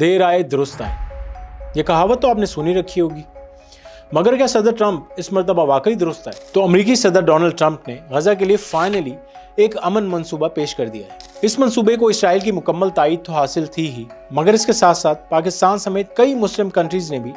देर आए दुरुस्त आए, ये कहावत तो आपने सुनी रखी होगी। मगर क्या सदर ट्रंप इस मरतबा वाकई दुरुस्त आए? तो अमेरिकी सदर डोनाल्ड ट्रंप ने गजा के लिए फाइनली एक अमन मंसूबा पेश कर दिया है। इस मंसूबे को इसराइल की मुकम्मल तायीद तो हासिल थी ही, मगर इसके साथ साथ पाकिस्तान समेत कई मुस्लिम कंट्रीज ने भी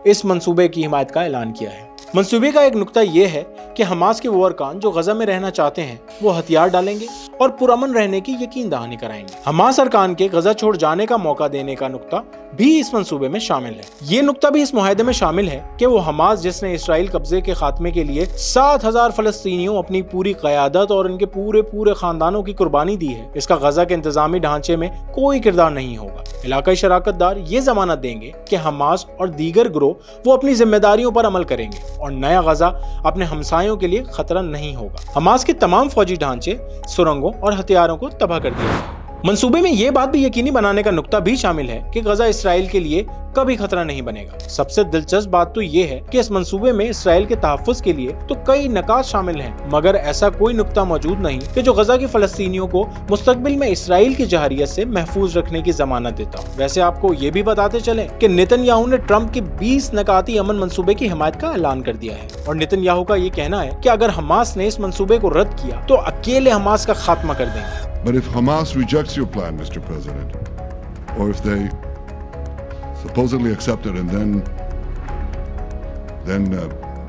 इस मंसूबे की हिमायत का ऐलान किया है। मंसूबे का एक नुक्ता यह है कि हमास के वो अरकान जो गजा में रहना चाहते हैं वो हथियार डालेंगे और पुरअमन रहने की यकीन दहानी कराएंगे। हमास अरकान के गजा छोड़ जाने का मौका देने का नुक्ता भी इस मंसूबे में शामिल है। ये नुक्ता भी इस मुआहदे में शामिल है कि वो हमास जिसने इसराइल कब्जे के खात्मे के लिए 7,000 फलस्तीनियों अपनी पूरी क़यादत और उनके पूरे खानदानों की कुर्बानी दी है, इसका गजा के इंतजामी ढांचे में कोई किरदार नहीं होगा। इलाकाई शराकतदार ये जमानत देंगे कि हमास और दीगर गिरोह वो अपनी जिम्मेदारियों पर अमल करेंगे और नया गजा अपने हमसायों के लिए खतरा नहीं होगा। हमास के तमाम फौजी ढांचे, सुरंगों और हथियारों को तबाह कर दिया। मंसूबे में यह बात भी यकीनी बनाने का नुक्ता भी शामिल है कि गजा इसराइल के लिए कभी खतरा नहीं बनेगा। सबसे दिलचस्प बात तो ये है कि इस मंसूबे में इसराइल के तहफ़्फ़ुज़ के लिए तो कई नकात शामिल हैं, मगर ऐसा कोई नुक्ता मौजूद नहीं कि जो गजा के फलस्तीनियों को मुस्तकबिल में इसराइल की जहरियत से महफूज रखने की जमानत देता हो। वैसे आपको ये भी बताते चलें कि नेतन्याहू ने ट्रंप के 20 नकाती अमन मंसूबे की हिमायत का ऐलान कर दिया है और नेतन्याहू का ये कहना है कि अगर हमास ने इस मंसूबे को रद्द किया तो अकेले हमास का खात्मा कर देंगे। But if Hamas rejects your plan, Mr. President, or if they supposedly accept it and then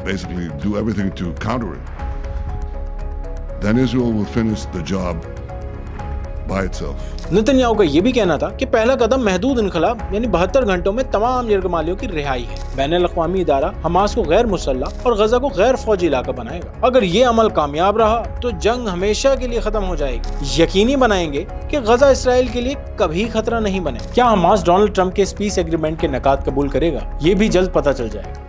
basically do everything to counter it, then Israel will finish the job by itself. Netanyahu का ये भी कहना था कि पहला कदम महदूद इनकलाब यानी 72 घंटों में तमाम यरगमालियों की रिहाई है। बैनुल-अक़वामी इदारा हमास को गैर मुसल्लह और गजा को गैर फौजी इलाका बनाएगा। अगर ये अमल कामयाब रहा तो जंग हमेशा के लिए खत्म हो जाएगी। यकीनी बनाएंगे कि गजा इसराइल के लिए कभी खतरा नहीं बने। क्या हमास डोनाल्ड ट्रंप के इस पीस एग्रीमेंट के नकात कबूल करेगा? ये भी जल्द पता चल जाएगा।